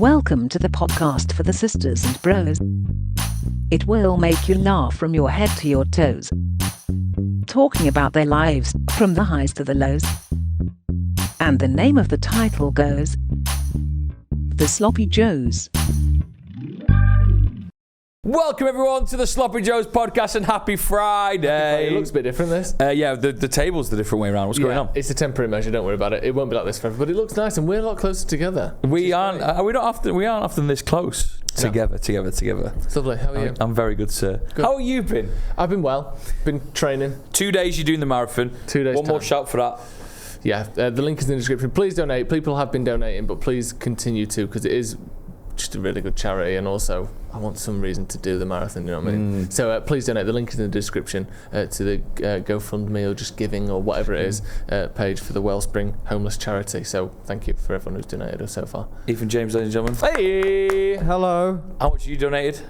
Welcome to the podcast for the sisters and bros. It will make you laugh from your head to your toes. Talking about their lives, from the highs to the lows. And the name of the title goes, The Sloppy Joes. Welcome everyone to the Sloppy Joes podcast and happy Friday. It looks a bit different, this. Yeah, the table's the different way around. What's going on? It's a temporary measure, don't worry about it. It won't be like this forever, but it looks nice and we're a lot closer together. We aren't often this close together. It's lovely. How are you? I'm very good, sir. Good. How have you been? I've been well. Been training. 2 days you're doing the marathon. 2 days One more time. shout for that. Yeah, the link is in the description. Please donate. People have been donating, but please continue to, because it is just a really good charity, and also I want some reason to do the marathon, you know what I mean? So please donate. The link is in the description to the GoFundMe or just giving or whatever it is page for the Wellspring Homeless Charity. So thank you for everyone who's donated us so far. Ethan James, ladies and gentlemen. Hey! Hello. How much you donated?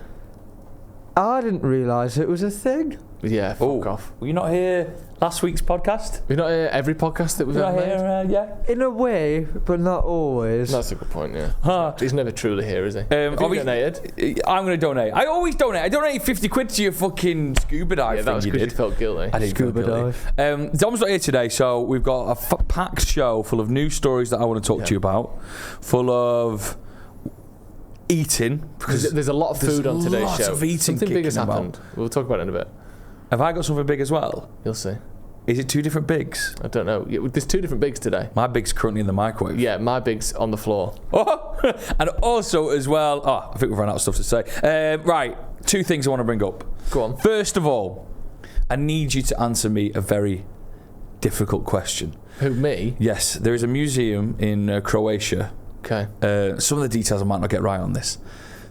I didn't realise it was a thing. Yeah, fuck off. Were you not here last week's podcast? We're not here every podcast that we've You're ever not made. here, yeah. In a way, but not always. That's a good point, yeah. He's never truly here, is he? Have you donated? I'm going to donate. I always donate. I donated 50 quid to your fucking scuba dive Yeah, thing that was you because did. you felt guilty. I did Scuba feel guilty. Dom's not here today, so we've got a packed show full of news stories that I want to talk to you about, full of eating. Because there's a lot of food on today's lots show. of eating Something big has kicking happened. We'll talk about it in a bit. Have I got something big as well? You'll see. Is it two different bigs? I don't know. Yeah, there's two different bigs today. My big's currently in the microwave. Yeah, my big's on the floor. Oh, and also as well, I think we've run out of stuff to say. Right, two things I want to bring up. Go on. First of all, I need you to answer me a very difficult question. Who, me? Yes, there is a museum in Croatia. Okay. Some of the details I might not get right on this.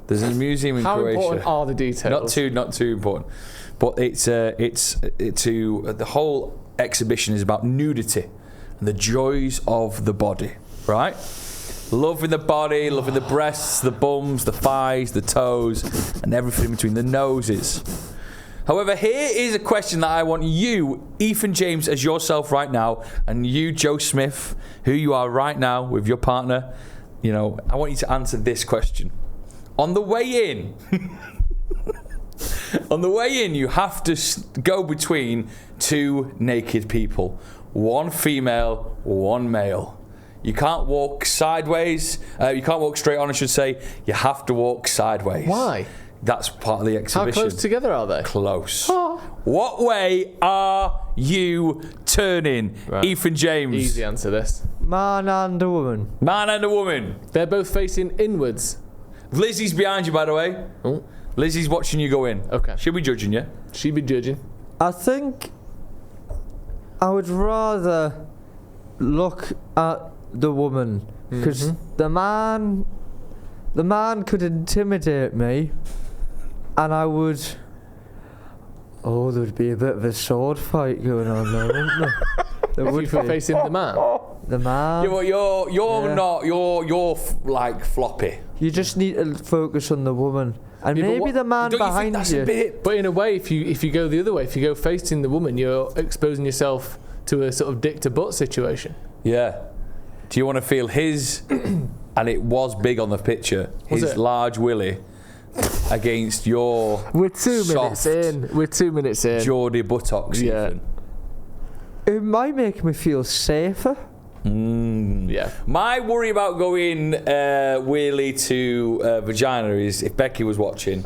There's a museum in How Croatia. important are the details? Not too important. But it's the whole exhibition is about nudity and the joys of the body, right? Loving the body, loving the breasts, the bums, the thighs, the toes, and everything in between, the noses. However, here is a question that I want you, Ethan James, as yourself right now, and you, Joe Smith, who you are right now with your partner, you know, I want you to answer this question. On the way in, you have to go between two naked people. One female, one male. You can't walk sideways. You can't walk straight on, I should say. You have to walk sideways. Why? That's part of the How exhibition. close together are they? Close. What way are you turning, Right. Ethan James? Easy answer this. Man and a woman. Man and a woman. They're both facing inwards. Lizzie's behind you, by the way. Oh. Lizzie's watching you go in. Okay. She'll be judging you. She'd be judging. I think I would rather look at the woman because the man could intimidate me, and I would. Oh, there'd be a bit of a sword fight going on there, wouldn't there? There If would you're be. facing the man. The man. You're Yeah. not. You're like floppy. You just need to focus on the woman, and Yeah, but maybe what- the man Don't you think behind that's you. a bit? But in a way, if you go the other way, if you go facing the woman, you're exposing yourself to a sort of dick to butt situation. Yeah. Do you want to feel his? And it was big on the picture. Was His it? large willy against your We're 2 soft, We're 2 minutes in. Geordie buttocks. Yeah. Ethan. It might make me feel safer. Yeah. My worry about going wheelie to vagina is if Becky was watching.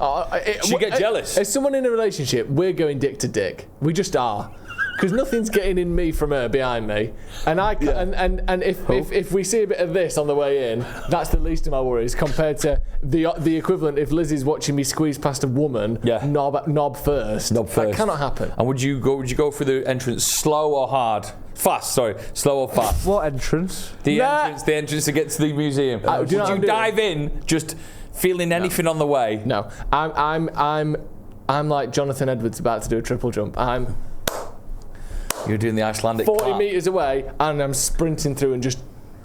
She'd get jealous. As someone in a relationship, we're going dick to dick. We just are. Because nothing's getting in me from her behind me, and and if we see a bit of this on the way in, that's the least of my worries compared to the equivalent if Lizzie's watching me squeeze past a woman, Yeah. knob first. Knob first. That cannot happen. And would you go for the entrance slow or hard? Fast, sorry. Slow or fast? What entrance? The Nah. entrance to get to the museum. do you know Would what I'm you doing? dive in just feeling anything on the way? No, I'm like Jonathan Edwards about to do a triple jump. I'm You're doing the Icelandic 40 clap. meters away and I'm sprinting through and just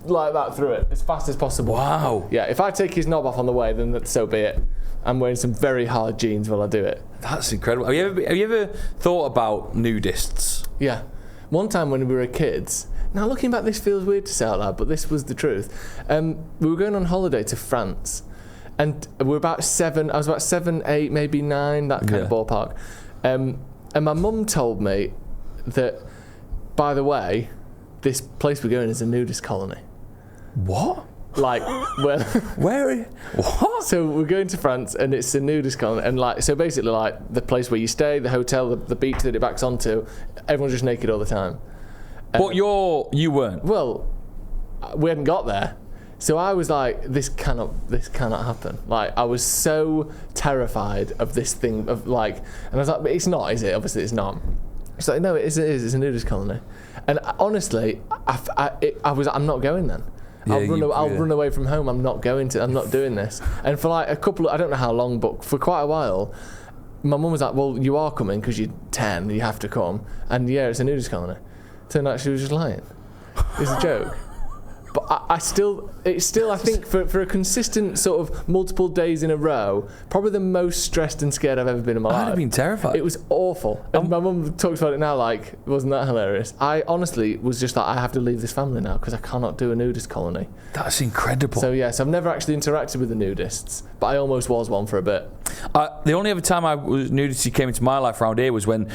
like that through it as fast as possible. Wow. Yeah, if I take his knob off on the way, then so be it. I'm wearing some very hard jeans while I do it. That's incredible. Have you ever thought about nudists? Yeah. One time when we were kids, Now looking back, this feels weird to say out loud, but this was the truth. We were going on holiday to France, and we were about 7. I was about 7, 8, maybe 9, that kind of ballpark. And my mum told me that, by the way, this place we're going is a nudist colony. What? Like, well, Where? What? so we're going to France, and it's a nudist colony, and like, so basically, like the place where you stay, the hotel, the beach that it backs onto, everyone's just naked all the time. But you weren't. Well, we hadn't got there, so I was like, this cannot happen. Like, I was so terrified of this thing of like, and I was like, but it's not, is it? Obviously, it's not. It's like, no, it is. It's a nudist colony, and honestly, I'm not going then. Yeah, I'll run away from home. I'm not doing this. And for like I don't know how long, but for quite a while, my mum was like, well, you are coming because you're 10, you have to come. And yeah, it's a nudist colony. Turned out she was just lying. It's a joke. But I think for a consistent sort of multiple days in a row, probably the most stressed and scared I've ever been in my life. I'd have been terrified. It was awful. And my mum talks about it now like, wasn't that hilarious? I honestly was just like, I have to leave this family now because I cannot do a nudist colony. That's incredible. So yes, I've never actually interacted with the nudists, but I almost was one for a bit. The only other time nudity came into my life around here was when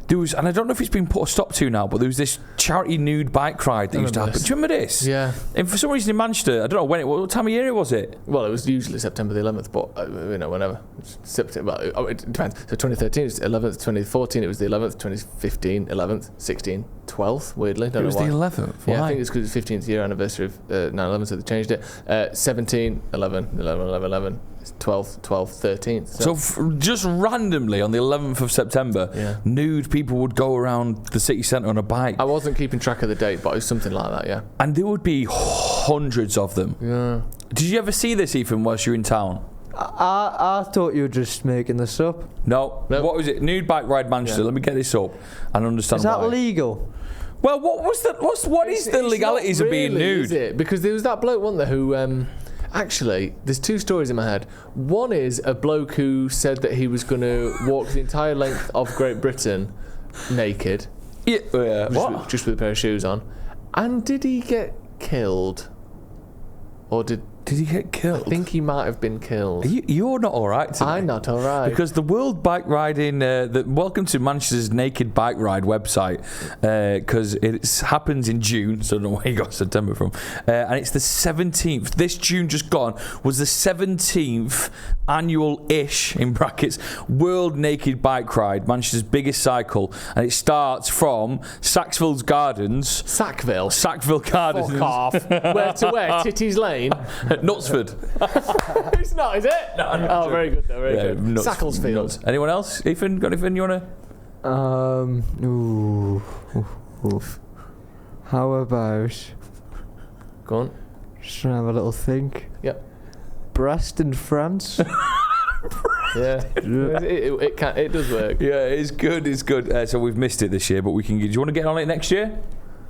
there was, and I don't know if it's been put a stop to now, but there was this charity nude bike ride that used to happen. Do you remember this? Yeah. And for some reason in Manchester, I don't know what time of year was it? Well, it was usually September the 11th, but whenever. September, it depends. So 2013 was the 11th, 2014 it was the 11th, 2015 11th, 16 12th. Weirdly, don't know why. It was the 11th. Why? Yeah, I think it's because it's 15th year anniversary of 9/11, so they changed it. 17, 11, 11, 11, 11. 12th, 13th. So just randomly on the 11th of September, nude people would go around the city centre on a bike. I wasn't keeping track of the date, but it was something like that, yeah. And there would be hundreds of them. Yeah. Did you ever see this, Ethan, whilst you were in town? I thought you were just making this up. No. What was it? Nude bike ride Manchester. Let me get this up and understand why. Is that legal? Well, what is the legalities of being nude? Is it? Because there was that bloke, wasn't there, who... Actually, there's 2 stories in my head. One is a bloke who said that he was going to walk the entire length of Great Britain naked. Yeah. Just with a pair of shoes on. And did he get killed? Or did he get killed? I think he might have been killed. You're not all right today. I'm not all right. Because the World Bike Riding... welcome to Manchester's Naked Bike Ride website. Because it happens in June, so I don't know where you got September from. And it's the 17th. This June just gone was the 17th annual-ish, in brackets, World Naked Bike Ride, Manchester's biggest cycle. And it starts from Sackville Gardens. Sackville Gardens. Fuck off. Where to where? Titties Lane? Knutsford. It's not, is it? No. Oh, very good though, very good. Sackvillefield. Anyone else? Ethan, got anything you want to... How about... Go on. Just trying to have a little think. Yep. Brest in France. Yeah. It does work. Yeah, it's good. So we've missed it this year, but we can... Do you want to get on it next year?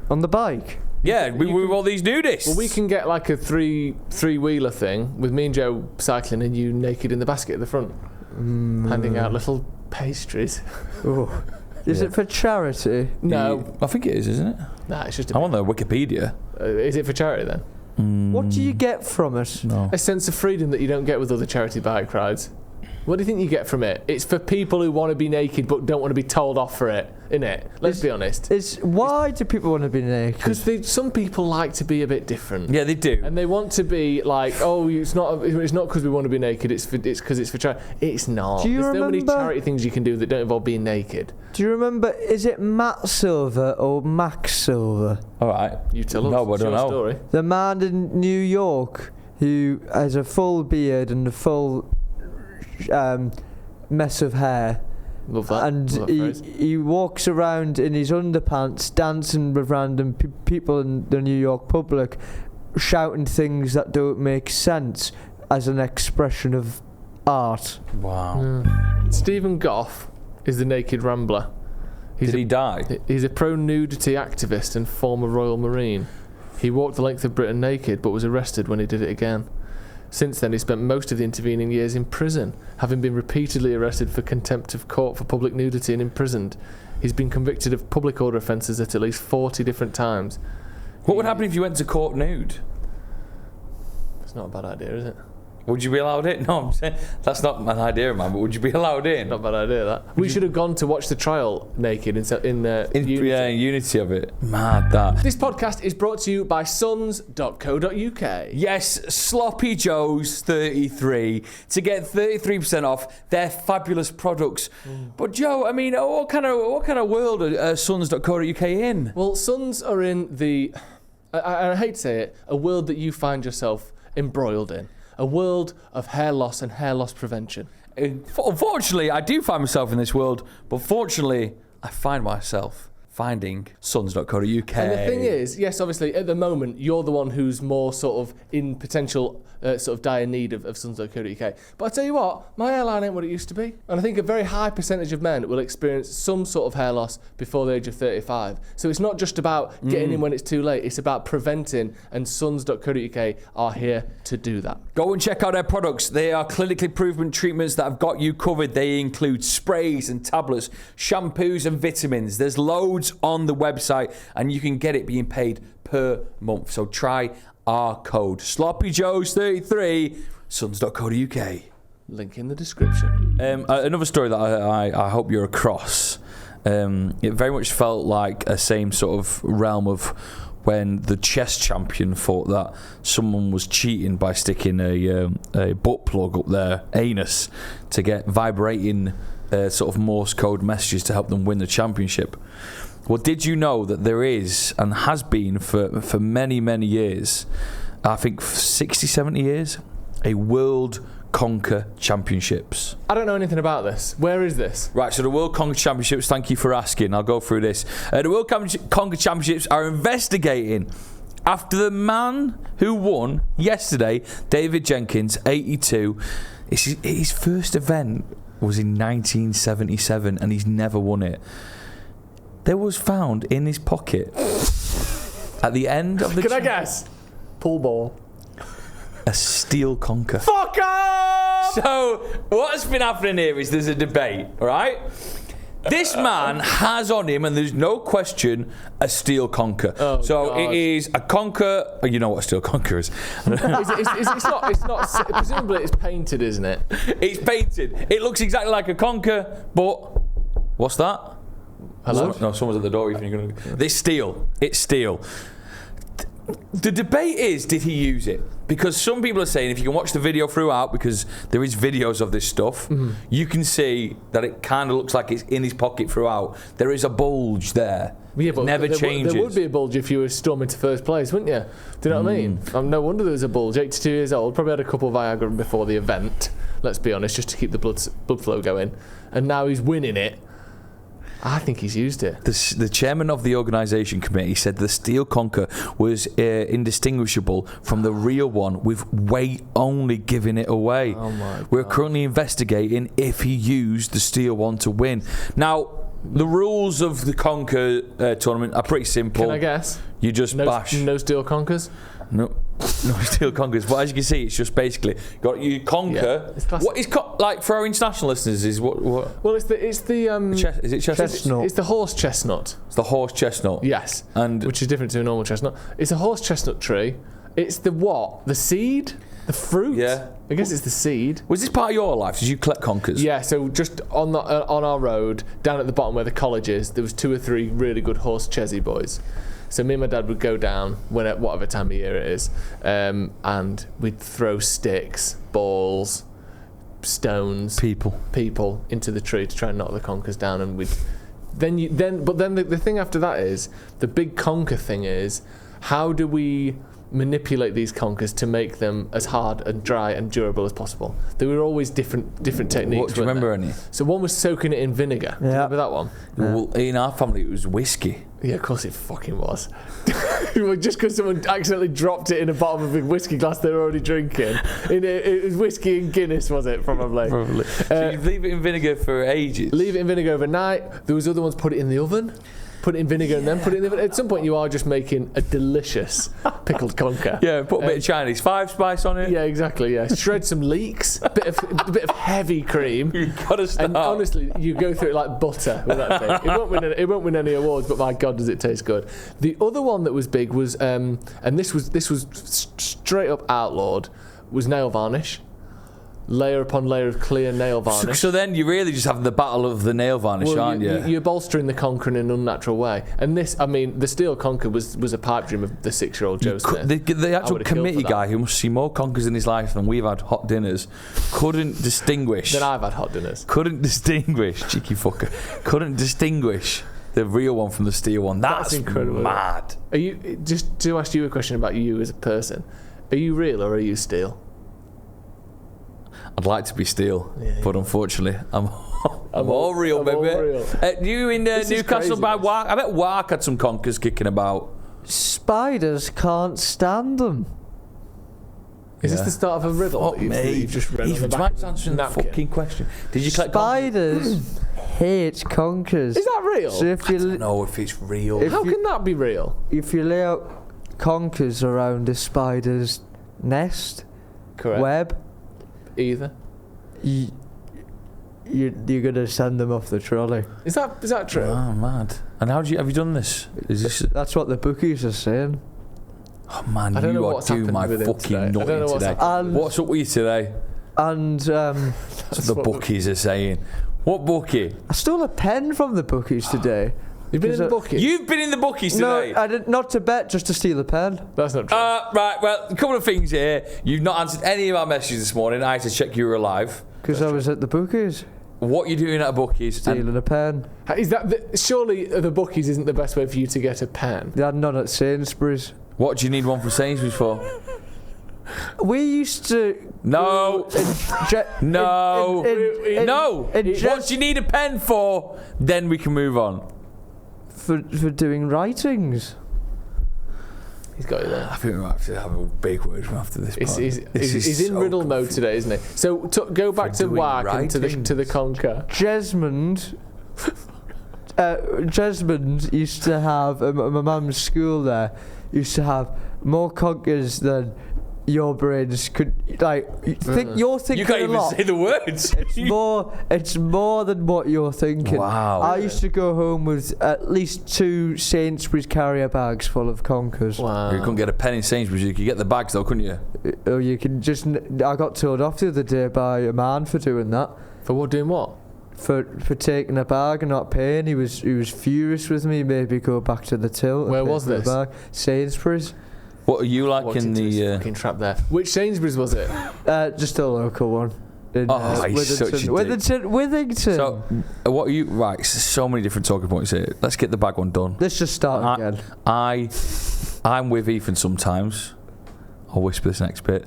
On the bike? Yeah, with all these nudists. Well, we can get like a three-wheeler thing with me and Joe cycling and you naked in the basket at the front, handing out little pastries. Oh. Is it for charity? No. I think it is, isn't it? Nah, it's just I'm on the Wikipedia. Is it for charity then? What do you get from it? No. A sense of freedom that you don't get with other charity bike rides. What do you think you get from it? It's for people who want to be naked but don't want to be told off for it, innit? Let's be honest. Why do people want to be naked? Because some people like to be a bit different. Yeah, they do. And they want to be like, oh, it's not because we want to be naked. It's because it's for charity. It's not. Do you There's remember, so many charity things you can do that don't involve being naked. Do you remember? Is it Matt Silver or Max Silver? All right. You tell us. No, I don't know. Story. The man in New York who has a full beard and a full mess of hair. Love that. And Love that he walks around in his underpants dancing with random people in the New York public, shouting things that don't make sense as an expression of art. Wow. Stephen Goff is the Naked Rambler. Did he die? He's a pro-nudity activist and former Royal Marine. He walked the length of Britain naked but was arrested when he did it again. Since then, he spent most of the intervening years in prison, having been repeatedly arrested for contempt of court for public nudity and imprisoned. He's been convicted of public order offences at least 40 different times. What would happen if you went to court nude? It's not a bad idea, is it? Would you be allowed in? No, I'm saying that's not an idea, man. But would you be allowed in? Not a bad idea, that. We should have gone to watch the trial naked in Unity. Yeah, Unity of it. Mad that. This podcast is brought to you by sons.co.uk. Yes, Sloppy Joe's 33 to get 33% off their fabulous products. But Joe, I mean, what kind of world are sons.co.uk in? Well, Sons are in the, I hate to say it, a world that you find yourself embroiled in. A world of hair loss and hair loss prevention. Unfortunately, I do find myself in this world, but fortunately, I find myself finding sons.co.uk. And the thing is, yes, obviously, at the moment, you're the one who's more sort of in potential sort of dire need of sons.co.uk. But I tell you what, my hairline ain't what it used to be. And I think a very high percentage of men will experience some sort of hair loss before the age of 35. So it's not just about getting in when it's too late, it's about preventing, and sons.co.uk are here to do that. Go and check out their products. They are clinically proven treatments that have got you covered. They include sprays and tablets, shampoos and vitamins. There's loads on the website, and you can get it being paid per month. So try our code SloppyJoes33, sons.co.uk. Link in the description. Another story that I hope you're across. It very much felt like a same sort of realm of when the chess champion thought that someone was cheating by sticking a butt plug up their anus to get vibrating sort of Morse code messages to help them win the championship. Well, did you know that there is, and has been for many, many years, I think 60, 70 years, a World Conker Championships? I don't know anything about this. Where is this? Right, so the World Conker Championships, thank you for asking. I'll go through this. The World Conker Championships are investigating after the man who won yesterday, David Jenkins, 82, his first event was in 1977 and he's never won it. There was found in his pocket at the end of the... Can I guess? Pool ball. A steel conker. Fuck off! So what's been happening here is there's a debate, right? This man has on him, and there's no question, a steel conker. Oh, so God. it is a conker. You know what a steel conker is. It's not. Presumably, it's painted, isn't it? It's painted. It looks exactly like a conker, but what's that? Hello? No, someone's at the door. It's steel. It's steel. The debate is, did he use it? Because some people are saying, if you can watch the video throughout, because there is videos of this stuff, you can see that it kind of looks like it's in his pocket throughout. There is a bulge there. Yeah, but it never changes. There would be a bulge if you were storming to first place, wouldn't you? Do you know what I mean? No wonder there was a bulge. 82 years old, probably had a couple of Viagra before the event, let's be honest, just to keep the blood flow going. And now he's winning it. I think he's used it. The chairman of the organisation committee said the steel conker was indistinguishable from the real one, with weight only giving it away. Oh my God. We're currently investigating if he used the steel one to win. Now, the rules of the conker tournament are pretty simple. Can I guess? You just bash. No steel conkers? No steel conkers. But as you can see, it's just basically you conquer. Yeah, what is like for our international listeners is what? Well, it's the is it chestnut? Chestnut. It's the horse chestnut. It's the horse chestnut. Yes, and which is different to a normal chestnut. It's a horse chestnut tree. It's the what? The seed? The fruit? Yeah. I guess it's the seed. Was this part of your life? Did you collect conkers? Yeah, so just on our road, down at the bottom where the college is, there was 2 or 3 really good horse chesy boys. So me and my dad would go down whatever time of year it is, and we'd throw sticks, balls, stones, people into the tree to try and knock the conkers down, and then the thing after that is the big conker thing is, how do we manipulate these conkers to make them as hard and dry and durable as possible? There were always different techniques. What, do you remember any? So one was soaking it in vinegar. Do you remember that one? Well, in our family it was whiskey. Yeah, of course it fucking was. Just because someone accidentally dropped it in the bottom of a whiskey glass they were already drinking. It was whiskey and Guinness, was it? Probably. So you'd leave it in vinegar for ages? Leave it in vinegar overnight. There was other ones, put it in the oven. put it in vinegar, and then put it in the... At some point, you are just making a delicious pickled conker. Yeah, put a bit of Chinese 5 spice on it. Yeah, exactly, yeah. Shred some leeks, a bit of heavy cream. You've got to start. And honestly, you go through it like butter with that thing. It won't win any awards, but my God, does it taste good. The other one that was big was, and this was straight up outlawed, was nail varnish. Layer upon layer of clear nail varnish. So then you really just have the battle of the nail varnish, aren't you? You're bolstering the conker in an unnatural way. And this, I mean, the steel conker was a pipe dream of the 6-year-old Joe Smith. The actual committee guy who must see more conkers in his life than we've had hot dinners couldn't distinguish. Then I've had hot dinners. Couldn't distinguish, cheeky fucker. Couldn't distinguish the real one from the steel one. That's incredible. Mad. Are you, just to ask you a question about you as a person, are you real or are you steel? I'd like to be steel, but unfortunately, I'm all real, I'm baby. all real. You in Newcastle by Wark? I bet Wark had some conkers kicking about. Spiders can't stand them. Is this the start of a riddle? Fuck that me. you've just read on the Ethan's back Mike's answering the napkin? fucking question. Did you collect Spiders hate conkers. Is that real? So if I you don't know if it's real. How can that be real? if you lay out conkers around a spider's nest, Correct. web, Either. you're gonna send them off the trolley. Is that true? Oh, mad. And have you done this? Is this? That's what the bookies are saying. Oh man, I don't know you are what's doing happened my with him today. fucking I don't know nutty what's today. happened. What's up with you today? And That's what the bookies are saying. What bookie? I stole a pen from the bookies today. You've been in the Because bookie? You've been in the bookies today. No, I did not to bet, just to steal a pen. That's not true. Right, well, a couple of things here. You've not answered any of our messages this morning. I had to check you were alive. Because I was at the bookies What you doing at a bookies? stealing a pen. Is that surely the bookies isn't the best way for you to get a pen? They had none at Sainsbury's. What do you need one from Sainsbury's for? We used to. No. No. No. What do you need a pen for? Then we can move on. For doing writings. He's got you there. I think we might have to have a big word from after this part. He's in riddle mode today, isn't he? So go back to doing Wark and to the conker. Jesmond used to have my mum's school there used to have more conkers than your brains could you're thinking You can't a even lot. say the words. It's more than what you're thinking. Wow. I used to go home with at least 2 Sainsbury's carrier bags full of conkers. Wow. You couldn't get a pen in Sainsbury's. You could get the bags though, couldn't you? Or you can just. I got told off the other day by a man for doing that. For what? Doing what? For taking a bag and not paying. He was furious with me. Maybe go back to the till. and Where pay was for the this? bag. Sainsbury's. What are you like Walked in into his the? fucking trap there. Which Sainsbury's was it? Just a local one. In, he's such a dick. Withington. So, what are you? Right, so many different talking points here. Let's get the bag one done. Let's just start again. I'm with Ethan sometimes. I'll whisper this next bit.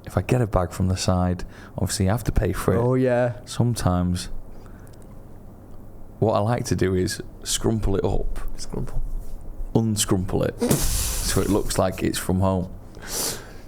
If I get a bag from the side, obviously you have to pay for it. Oh yeah. Sometimes, what I like to do is scrumple it up, unscrumple it, so it looks like it's from home.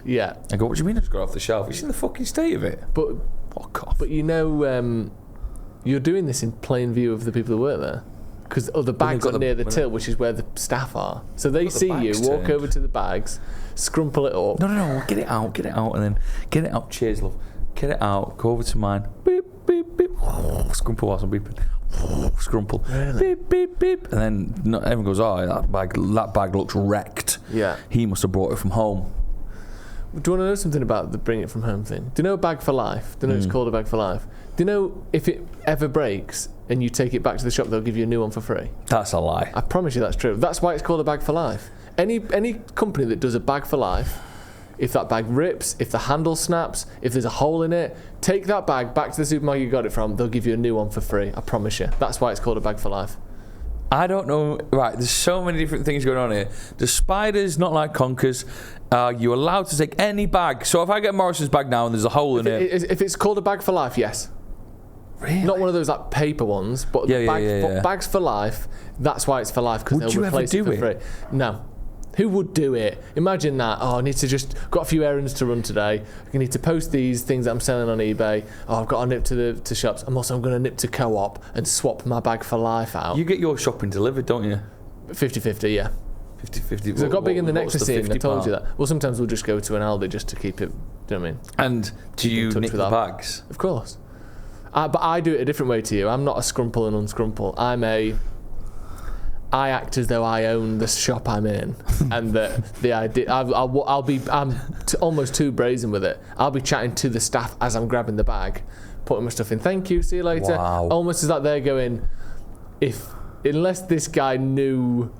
Yeah. I go, what do you mean I just got off the shelf? You seen the fucking state of it? But Fuck off. But you're doing this in plain view of the people who work there. Because the bags are near the till, which is where the staff are. So they see you, walk over to the bags, scrumple it up. No, get it out, and then get it out. Cheers, love. Get it out, go over to mine. Beep, beep, beep. Scrumple whilst I'm beeping. Scrumple. Really? Beep, beep, beep. And then everyone goes, oh, that bag looks wrecked. Yeah. He must have brought it from home. Do you want to know something about the bring it from home thing? Do you know a bag for life? Do you know it's called a bag for life? Do you know if it ever breaks and you take it back to the shop, they'll give you a new one for free? That's a lie. I promise you that's true. That's why it's called a bag for life. Any company that does a bag for life, if that bag rips, if the handle snaps, if there's a hole in it, take that bag back to the supermarket you got it from, they'll give you a new one for free. I promise you. That's why it's called a bag for life. I don't know. Right, there's so many different things going on here. The spiders not like conkers. You're allowed to take any bag. So if I get Morrison's bag now and there's a hole in it, If it's called a bag for life, yes. Really? Not one of those like paper ones, but bags for life. That's why it's for life, because they'll replace it for free. No. Who would do it? Imagine that. Oh, I need to got a few errands to run today. I need to post these things that I'm selling on eBay. Oh, I've got to nip to shops. I'm going to nip to Co-op and swap my bag for life out. you get your shopping delivered, don't you? 50-50, yeah. 50-50. Because I got big in the What's nectar scene, I 50 told you part? that. Well, sometimes we'll just go to an Aldi just to keep it, do you know what I mean? And do Keep in you touch nick with the our- bags? Of course. But I do it a different way to you. I'm not a scrumple and unscrumple. I act as though I own the shop I'm in, and the idea. I'm almost too brazen with it. I'll be chatting to the staff as I'm grabbing the bag, putting my stuff in. Thank you. See you later. Wow. Almost as like they're going, unless this guy knew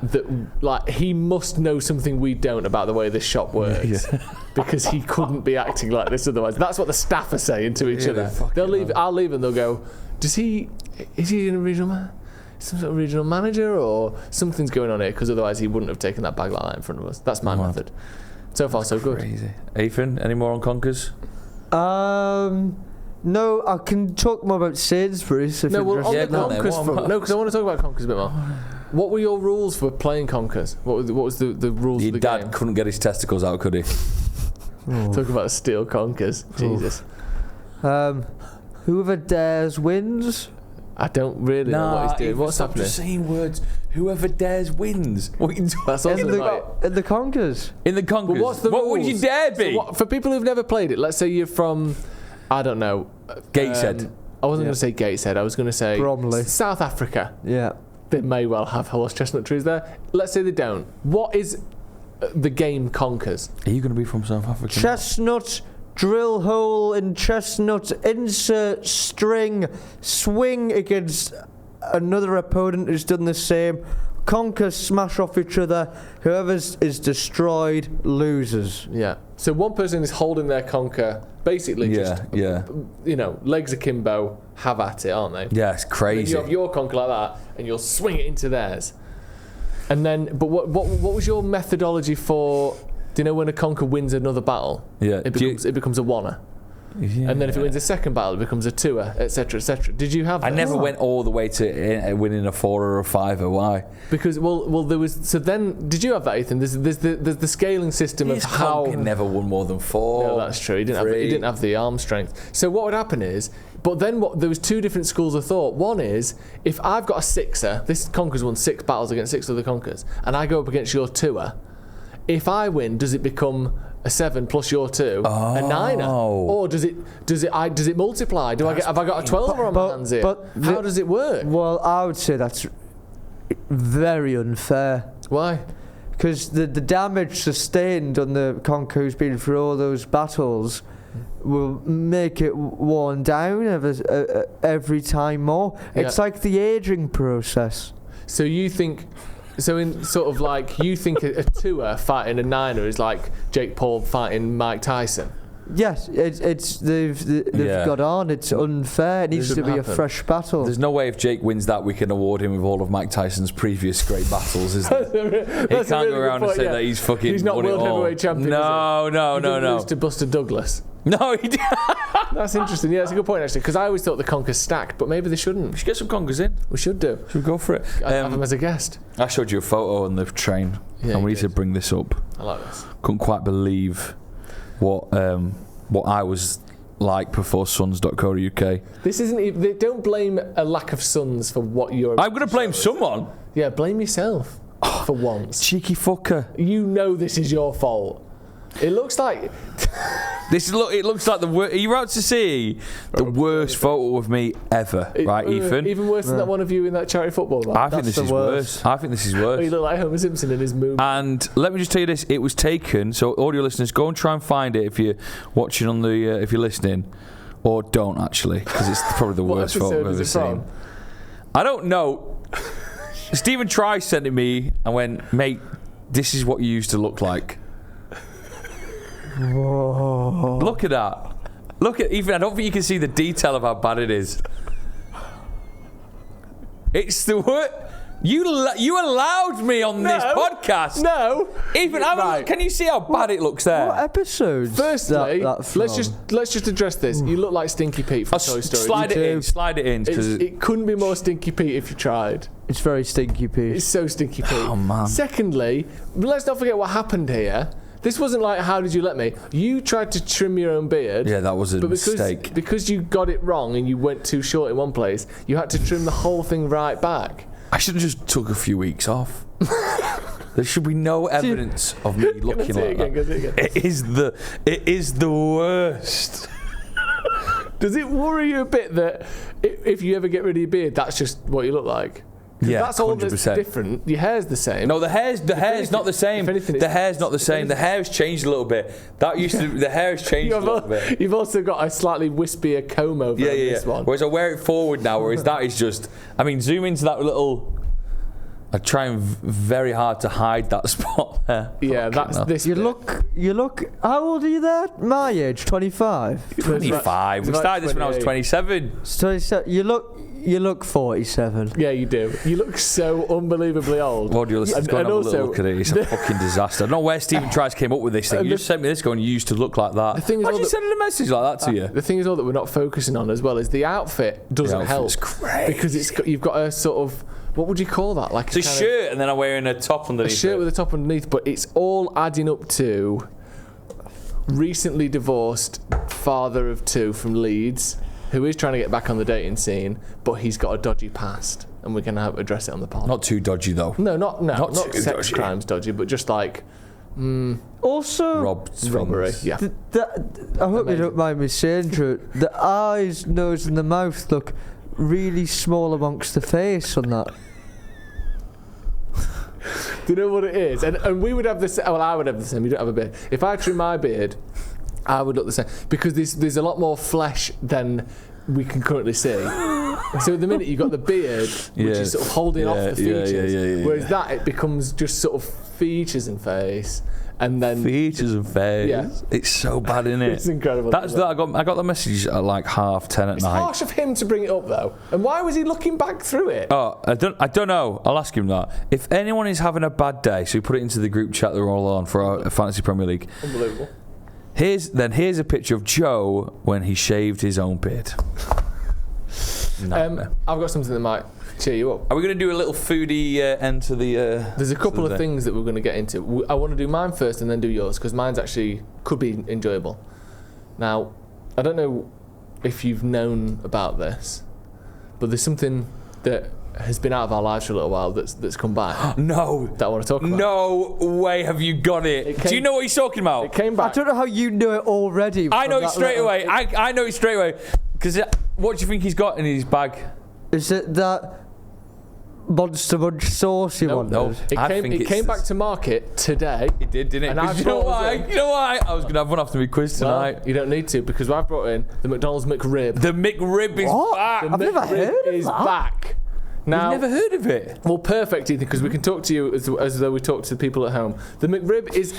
that, like, he must know something we don't about the way this shop works, because he couldn't be acting like this otherwise. That's what the staff are saying to each other. They'll leave. I'll leave, and they'll go, is he in a regional man? Some sort of regional manager, or something's going on here, because otherwise he wouldn't have taken that bag like that in front of us. That's my method. So far, so good. Crazy. Ethan, any more on Conkers? No, I can talk more about Sainsbury's if No, you're well, on interested. the go on then. Conkers What front. about- No, because I want to talk about Conkers a bit more. What were your rules for playing Conkers? What was the rules Your of the dad game? couldn't get his testicles out, could he? Talk about steel Conkers. Jesus. Whoever dares wins. I don't really know what he's doing. What's stop happening? just saying words. Whoever dares wins. What are you doing? That's also In right. the Conkers. In the Conkers. Well, what's the what would rules? you dare So be? what, for people who've never played it, let's say you're from, I don't know, Gateshead. I wasn't going to say Gateshead. I was going to say Bromley. South Africa. Yeah. They may well have horse chestnut trees there. Let's say they don't. What is the game Conkers? Are you going to be from South Africa? Chestnut, drill hole in chestnut, insert string, swing against another opponent who's done the same. Conker, smash off each other. Whoever is destroyed loses. Yeah. So one person is holding their conker, basically just, legs akimbo, have at it, aren't they? Yeah, it's And then crazy. you have your conker like that, and you'll swing it into theirs. And then, but what was your methodology for? Do you know when a conker wins another battle? Yeah. It becomes a oneer. Yeah. And then if it wins a second battle, it becomes a twoer, etc., etc. Did you have? I this? never went all the way to winning a 4 or a 5. Why? Because well there was. So then, did you have that, Ethan? There's the scaling system His of how. Conker never won more than 4. No, that's true. He didn't have the arm strength. So what would happen is, but then there was two different schools of thought. One is, if I've got a 6er, this Conker's won 6 battles against 6 other Conkers, and I go up against your 2er. If I win, does it become a 7 plus your 2, a 9er, or does it multiply? Have I got a 12er on my hands here? How does it work? Well, I would say that's very unfair. Why? Because the damage sustained on the Conker who's been through all those battles will make it worn down every time more. It's like the aging process. So you think... So in sort of like, you think a 2er fighting a 9er is like Jake Paul fighting Mike Tyson? Yes, they've Yeah. got on. It's unfair. It needs to shouldn't be happen. a fresh battle. There's no way if Jake wins that we can award him with all of Mike Tyson's previous great battles, is there? He can't go around and say that he's fucking He's not won it world all. heavyweight champion. No, He didn't no. lose to Buster Douglas. No, he did. That's interesting. Yeah, that's a good point actually. Because I always thought the Conker's stacked, but maybe they We shouldn't. should get some Conkers in. We should do. Should we go for it? Have him as a guest. I showed you a photo on the train, Yeah, and we you need to did. bring this up. I like this. Couldn't quite believe what I was like before Suns.co.uk. This isn't. They don't blame a lack of sons for what you're. I'm going to blame someone. Yeah, blame yourself for once. Cheeky fucker. You know this is your fault. It looks like. It looks like the worst. Are you about to see the worst photo of me ever? Right, Ethan? Even worse than that one of you in that charity football match. I think this is worse. I think this is Oh, you worse. look like Homer Simpson in his movie. And let me just tell you this: it was taken. So, audio listeners, go and try and find it if you're watching on the, if you're listening, or don't actually, because it's probably the What worst photo episode I've is ever it seen. from? I don't know. Stephen Trice sent it me and went, mate, this is what you used to look like. Whoa. Look at that. Look at, even I don't think you can see the detail of how bad it is. It's the worst. You allowed me on this podcast. No. Even Right. can you see how bad it looks there? What episode? Firstly, let's just address this. You look like Stinky Pete from Toy Story. Slide You it do. in. Slide it in. 'Cause It couldn't be more Stinky Pete if you tried. It's very stinky It's piece. so Stinky Pete. Oh, man. Secondly, let's not forget what happened here. This wasn't like, how did you let me? You tried to trim your own beard. yeah, that was a But mistake. because you got it wrong and you went too short in one place, you had to trim the whole thing right back. should have just took a few weeks off. There should be no evidence of me looking like that. It is the worst. Does it worry you a bit that if you ever get rid of your beard, that's just what you look like? Yeah, that's all 100%. that's different. Your hair's the same. No, the hair's not the same. The hair's not the same. The hair's changed a little bit. That used to. The hair's changed a little bit. You've also got a slightly wispier comb over this one. Whereas I wear it forward now. Whereas that is just. I mean, zoom into that little. I try very hard to hide that spot there. Yeah, that's this. You look. How old are you there? My age, 25. 25. We started this when I was 27. So you look 47. Yeah, you do. You look so unbelievably old. Well, let's go and have a little look at it. It's a fucking disaster. I don't know where Stephen Trice came up with this thing. You just sent me this going, you used to look like that. The thing is, why'd you send a message like that to you? The thing is all that we're not focusing on as well is the outfit doesn't help. It's crazy. Because you've got a sort of, what would you call that? Like it's a shirt and then I'm wearing a top underneath. A shirt with a top underneath, but it's all adding up to recently divorced father of 2 from Leeds, who is trying to get back on the dating scene, but he's got a dodgy past, and we're going to address it on the pod. Not too dodgy though. No, not too sex dodgy. crimes dodgy, but just like Also, robbery. Yeah. I hope you don't mind me saying, Drew. The eyes, nose, and the mouth look really small amongst the face on that. Do you know what it is? And we would have this. Well, I would have the same. You don't have a beard. If I trim my beard, I would look the same because there's a lot more flesh than we can currently see. So at the minute you've got the beard, which is sort of holding off the features, whereas that it becomes just sort of features and face. And then features and face. Yeah. It's so bad, isn't it? It's incredible. I got the message at like 10:30 at it's night. It's harsh of him to bring it up though. And why was he looking back through it? Oh, I don't know. I'll ask him that. If anyone is having a bad day, so we put it into the group chat that we're all on for our Fantasy Premier League. Unbelievable. Here's a picture of Joe when he shaved his own beard. I've got something that might cheer you up. Are we going to do a little foodie end to the... There's a couple of things that we're going to get into. I want to do mine first and then do yours, because mine's actually could be enjoyable. Now, I don't know if you've known about this, but there's something that has been out of our lives for a little while that's come back. No. That I want to talk about. No way have you got it. Do you know what he's talking about? It came back. I don't know how you knew it already. I know it straight away. I know it straight away. Because what do you think he's got in his bag? Is it that Monster Munch sauce you wanted? No. It came back to market today. It did, didn't it? And You know why? I was going to have one after my quiz tonight. Well, you don't need to, because I've brought in the McDonald's McRib. The McRib is back. I've never heard of that. Back. Now, You've never heard of it? Well, perfect, Ethan, because we can talk to you as though we talk to the people at home. The McRib is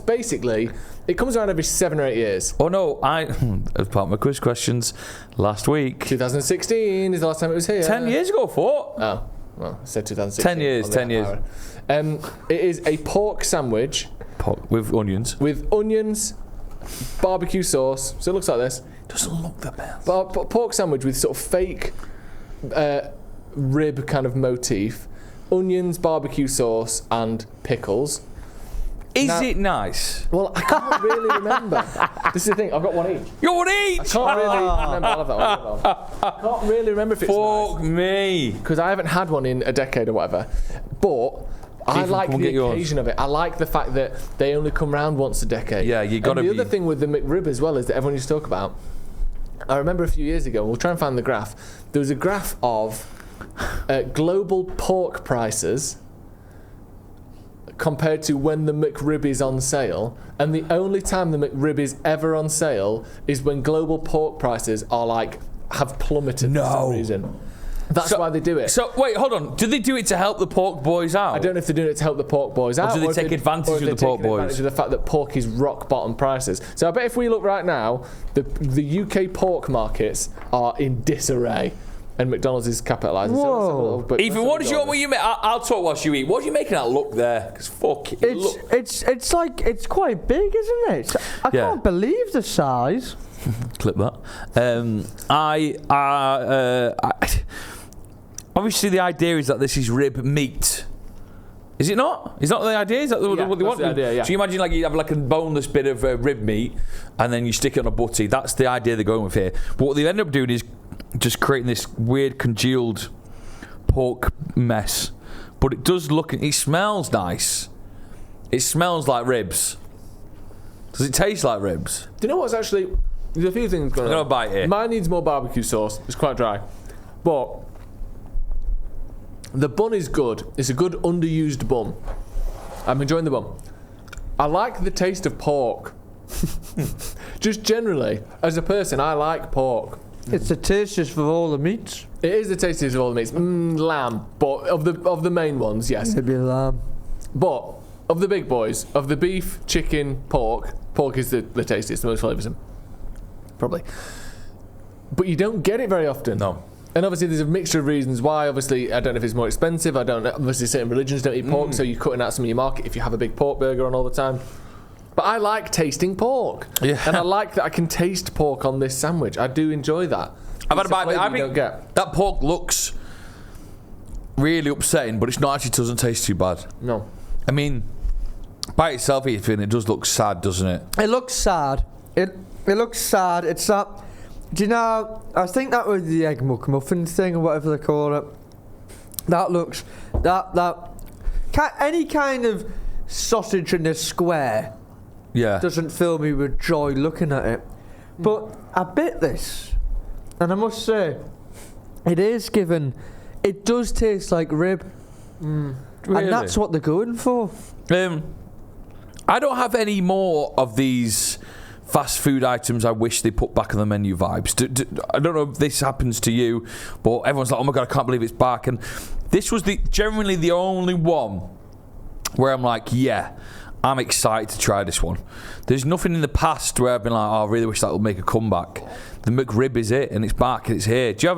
basically, it comes around every 7 or 8 years. Oh no, as part of my quiz questions last week. 2016 is the last time it was here. 10 years ago, Oh, well, I said 2016. 10 years, 10 years. It is a pork sandwich. Pork with onions. With onions, barbecue sauce. So it looks like this. Doesn't look the best. Pork sandwich with sort of fake rib kind of motif, onions, barbecue sauce, and pickles. Is it nice? Well, I can't really remember. This is the thing. I've got one each. You want each? I can't really remember. I'll have that one. I can't really remember if it's Fuck me. because I haven't had one in a decade or whatever. But I like the occasion of it. I like the fact that they only come round once a decade. Yeah, you got to be. The other thing with the McRib as well is that everyone used to talk about. I remember a few years ago. We'll try and find the graph. There was a graph of global pork prices compared to when the McRib is on sale, and the only time the McRib is ever on sale is when global pork prices are have plummeted for some reason. That's why they do it. So wait, hold on. Do they do it to help the pork boys out? I don't know if they're doing it to help the pork boys out. Or do they take advantage of the pork boys? Advantage of the fact that pork is rock bottom prices. So I bet if we look right now, the UK pork markets are in disarray. And McDonald's is capitalising. Whoa. Ethan, what you make? I'll talk whilst you eat. What are you making that look there? Because fuck it. It's like, it's quite big, isn't it? I can't believe the size. Clip that. Obviously the idea is that this is rib meat. Is it not? Is that the idea? Is that what they want? The idea, yeah. So you imagine you have a boneless bit of rib meat and then you stick it on a butty. That's the idea they're going with here. But what they end up doing is just creating this weird congealed pork mess, but it does look. It smells nice. It smells like ribs. Does it taste like ribs? Do you know what's actually? There's a few things going on. I'm gonna bite it. Mine needs more barbecue sauce. It's quite dry, but the bun is good. It's a good underused bun. I'm enjoying the bun. I like the taste of pork. Just generally, as a person, I like pork. It's the tastiest of all the meats. It is the tastiest of all the meats. Lamb, but of the main ones, yes. Maybe lamb. But of the big boys, of the beef, chicken, pork is the tastiest, the most flavoursome, probably. But you don't get it very often. No. And obviously there's a mixture of reasons why. Obviously, I don't know if it's more expensive. I don't know. Obviously, certain religions don't eat pork, so you're cutting out some of your market if you have a big pork burger on all the time. But I like tasting pork. Yeah. And I like that I can taste pork on this sandwich. I do enjoy that. I've had a It's bite. flavour I you don't think get. that pork looks really upsetting, but it's not actually doesn't taste too bad. No. I mean, by itself, Ethan, it does look sad, doesn't it? It looks sad. It looks sad. It's not. Do you know? I think that was the egg McMuffin thing or whatever they call it. That looks any kind of sausage in a square Yeah. doesn't fill me with joy looking at it. But I bit this, and I must say, it does taste like rib, Really? and that's what they're going for. I don't have any more of these fast food items I wish they put back on the menu vibes. I don't know if this happens to you, but everyone's like, oh my God, I can't believe it's back. And this was generally the only one where I'm like, yeah, I'm excited to try this one. There's nothing in the past where I've been like, oh, I really wish that would make a comeback. The McRib is it, and it's back, and it's here. Do you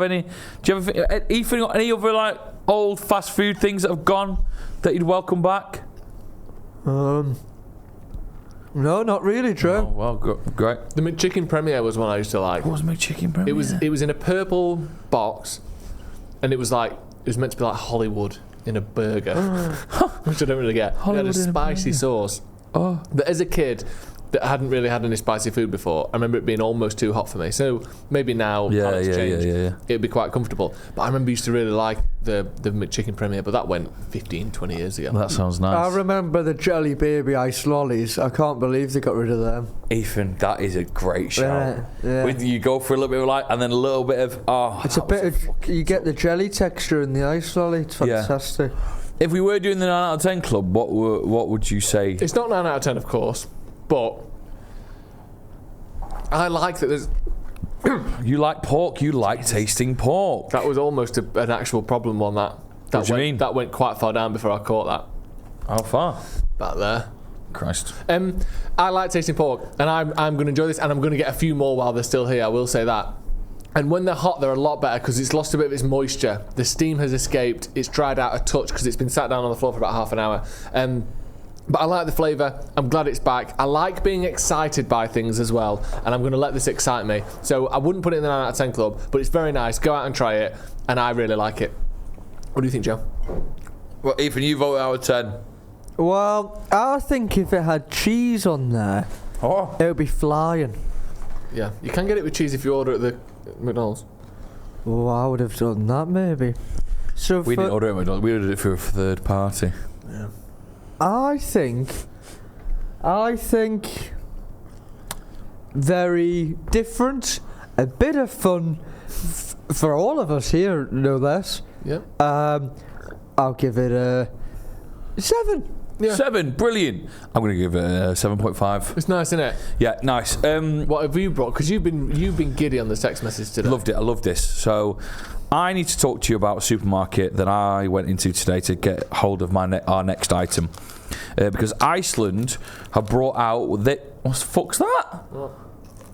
have Ethan, got any other like old fast food things that have gone that you'd welcome back? No, not really, Joe. Oh, well, great. The McChicken Premier was one I used to like. What was McChicken Premier? It was in a purple box, and it was meant to be like Hollywood in a burger, which I don't really get. Hollywood it had a in a spicy burger. sauce. Oh. But as a kid that hadn't really had any spicy food before, I remember it being almost too hot for me. So maybe now palates change, it'd be quite comfortable. But I remember I used to really like the McChicken Premier, but that went 15, 20 years ago. That sounds nice. I remember the Jelly Baby Ice Lollies. I can't believe they got rid of them. Ethan, that is a great shout. Yeah. With you go for a little bit of light and then a little bit of It's a bit of you get the jelly texture in the ice lolly. It's Yeah. fantastic. If we were doing the 9 out of 10 club, what would you say? It's not 9 out of 10, of course, but I like that there's... You like pork, you like tasting pork. That was almost an actual problem one, that. What do you mean? That went quite far down before I caught that. How far? Back there. Christ. I like tasting pork, and I'm going to enjoy this, and I'm going to get a few more while they're still here, I will say that. And when they're hot, they're a lot better because it's lost a bit of its moisture. The steam has escaped. It's dried out a touch because it's been sat down on the floor for about half an hour. But I like the flavour. I'm glad it's back. I like being excited by things as well, and I'm going to let this excite me. So I wouldn't put it in the 9 out of 10 club, but it's very nice. Go out and try it, and I really like it. What do you think, Joe? Well, Ethan, you vote out of 10. Well, I think if it had cheese on there, it would be flying. Yeah, you can get it with cheese if you order at the McDonald's. Oh, I would have done that maybe. So We didn't order it at McDonald's. We ordered it for a third party. Yeah. I think very different, a bit of fun for all of us here, no less. Yeah. I'll give it a 7. Yeah. 7, brilliant. I'm going to give it a 7.5. It's nice, isn't it? Yeah, nice. What have you brought? Because you've been giddy on the text message today. Loved it. I love this. So, I need to talk to you about a supermarket that I went into today to get hold of our next item, because Iceland have brought out what the fuck's that?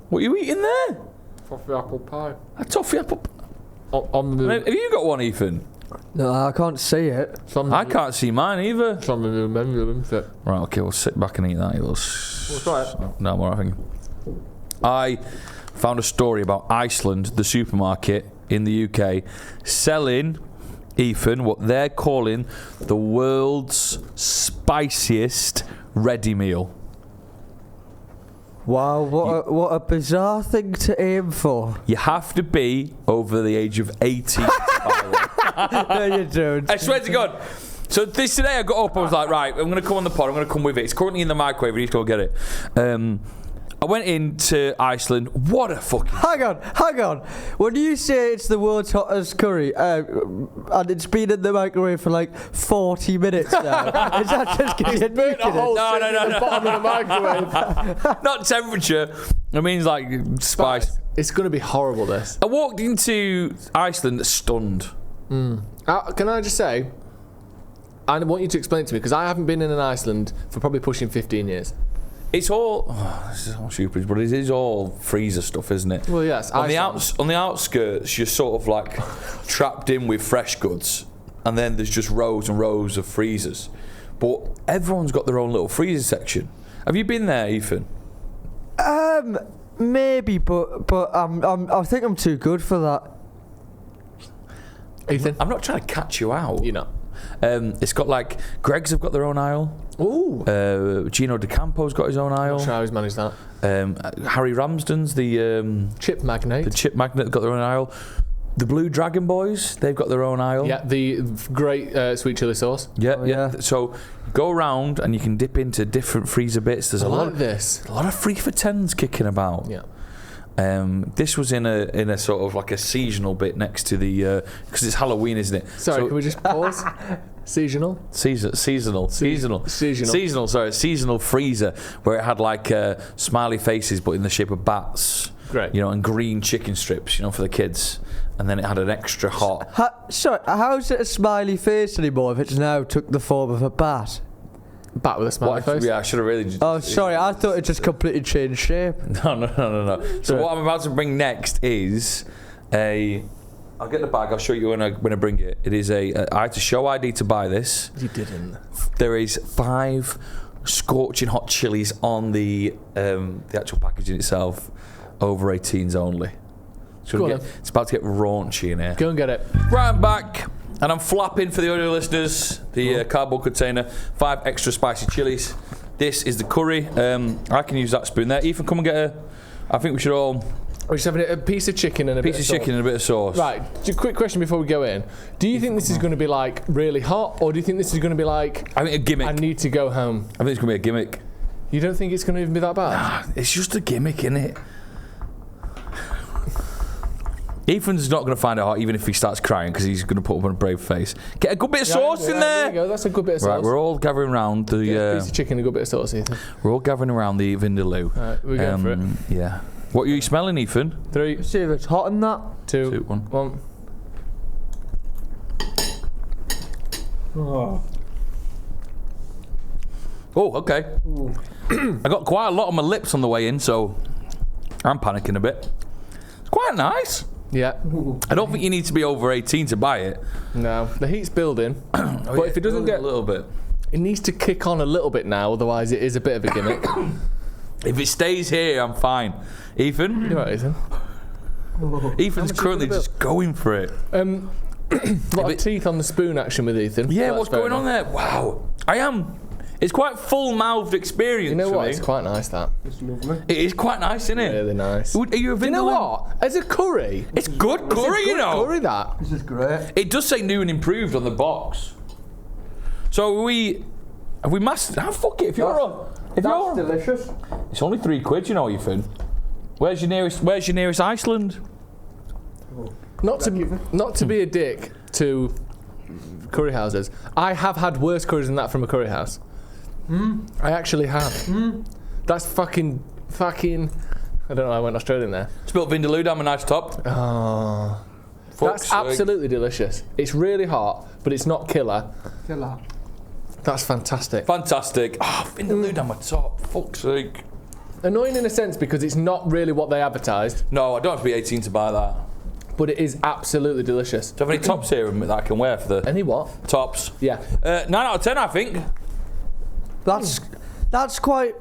What are you eating there? Toffee apple pie. A toffee apple. Have Have you got one, Ethan? No, I can't see it. I can't see mine either. It's on the menu, isn't it? Right, okay, we'll sit back and eat that. try it. No, I'm alright, I think. I found a story about Iceland, the supermarket in the UK, selling, Ethan, what they're calling the world's spiciest ready meal. Wow, what a bizarre thing to aim for. You have to be over the age of 80 to buy one. No, you don't. I swear to God. So today I got up, I was like, right, I'm going to come on the pod, I'm going to come with it. It's currently in the microwave, I need to go get it. I went into Iceland. What a fucking... Hang on. When you say it's the world's hottest curry, and it's been in the microwave for like 40 minutes now, is that just going to be a No. Bottom of the microwave. Not temperature. It means like spice. It's going to be horrible, this. I walked into Iceland stunned. Can I just say, I want you to explain it to me, because I haven't been in an Iceland for probably pushing 15 years. It's all... this is all stupid, but it is all freezer stuff, isn't it? Well, yes. On the outskirts, you're sort of like trapped in with fresh goods, and then there's just rows and rows of freezers. But everyone's got their own little freezer section. Have you been there, Ethan? Maybe, but I think I'm too good for that. Ethan? I'm not trying to catch you out. You're not. It's got like... Greg's have got their own aisle. Ooh. Gino DeCampo's got his own aisle. Not sure how he's managed that. Harry Ramsden's the Chip magnate. The chip magnate got their own aisle. The Blue Dragon Boys, they've got their own aisle. Yeah, the great sweet chili sauce. Yeah. So go around and you can dip into different freezer bits. There's a lot of free for 10s kicking about. Yeah. This was in a sort of like a seasonal bit next to the because it's Halloween, isn't it? Sorry, can we just pause? Seasonal. Seasonal. Sorry, seasonal freezer where it had like smiley faces, but in the shape of bats. Great. You know, and green chicken strips, you know, for the kids. And then it had an extra hot. Sorry, how's it a smiley face anymore if it's now took the form of a bat? Bat with a smiley face? Yeah, I should have really... Oh, sorry, I thought it just completely changed shape. No. So what I'm about to bring next is I'll get the bag, I'll show you when I bring it. It is I had to show ID to buy this. You didn't. There is 5 scorching hot chilies on the actual packaging itself. Over 18s only. So it's about to get raunchy in here. Go and get it. Right, I'm back. And I'm flapping for the audio listeners the cardboard container, 5 extra spicy chilies. This is the curry. I can use that spoon there. Ethan, come and get I think we should all... We're just having a piece of chicken and a bit of sauce. And a bit of sauce. Right, just a quick question before we go in. Do you think this is going to be like really hot, or do you think this is going to be like... I think a gimmick. I need to go home. I think it's going to be a gimmick. You don't think it's going to even be that bad? Nah, it's just a gimmick, innit? Ethan's not going to find it hot even if he starts crying because he's going to put up on a brave face. Get a good bit of sauce in there. There you go. That's a good bit of sauce. Right, we're all gathering around the... a piece of chicken and a good bit of sauce, Ethan. We're all gathering around the vindaloo. Right, we're going for it. Yeah. What are you smelling, Ethan? 3. See if it's hot in that. 2, 1. 1. Oh, okay. I got quite a lot on my lips on the way in, so I'm panicking a bit. It's quite nice. Yeah. I don't think you need to be over 18 to buy it. No, the heat's building. But if it doesn't get a little bit, it needs to kick on a little bit now. Otherwise, it is a bit of a gimmick. if it stays here, I'm fine. Ethan, You're right, Ethan. Ethan's currently just going for it. A lot of teeth on the spoon action with Ethan. Yeah, That's what's going on nice. there? Wow, I am. It's quite full-mouthed experience. You know for what? me. It's quite nice that. It is quite nice, isn't it? Really nice. Are you a vindaloo? You know what? As a curry, It's good curry, it's a good you know. curry that. This is great. It does say new and improved on the box. So have we mastered? Fuck it. If you're delicious. it's only £3, you know, Ethan. Where's your nearest Iceland? Not to be a dick to curry houses. I have had worse curries than that from a curry house. I actually have. That's fucking. I don't know. I went Australian there. Spilt vindaloo down my nice top. Oh, Fuck's that's sake. absolutely delicious. It's really hot, but it's not killer. Killer. That's fantastic. Fantastic. Vindaloo down my top. Fuck's sake. Annoying in a sense because it's not really what they advertised, No, I don't have to be 18 to buy that. but it is absolutely delicious. Do you have any tops here that I can wear for the Any what? tops? Yeah. 9 out of 10, I think. That's quite...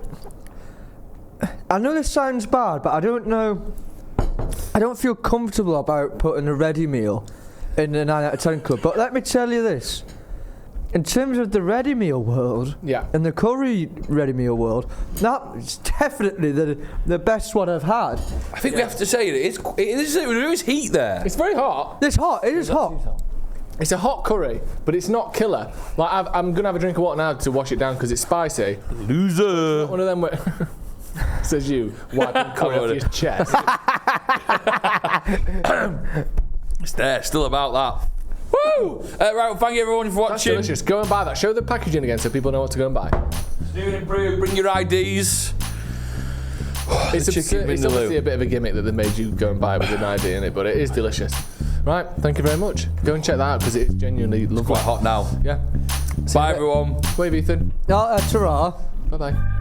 I know this sounds bad, but I don't know... I don't feel comfortable about putting a ready meal in the 9 out of 10 club. But let me tell you this. In terms of the ready meal world, Yeah. in the curry ready meal world, that's definitely the best one I've had. I think we have to say there is heat there. It's very hot. It's hot. It is hot. It's a hot curry, but it's not killer. Like I'm gonna have a drink of water now to wash it down because it's spicy. Loser. One of them where says you wiping curry off your chest. It's there, still about that. Woo! Right, well, thank you everyone for That's watching. delicious. Go and buy that. Show the packaging again so people know what to go and buy. New and improved. Bring your IDs. It's obviously a bit of a gimmick that they made you go and buy with an ID in it, but it is delicious. Right, thank you very much. Go and check that out because it is genuinely lovely. Quite hot now. Yeah. Bye everyone. Wave, Ethan. Ta-ra. Bye bye.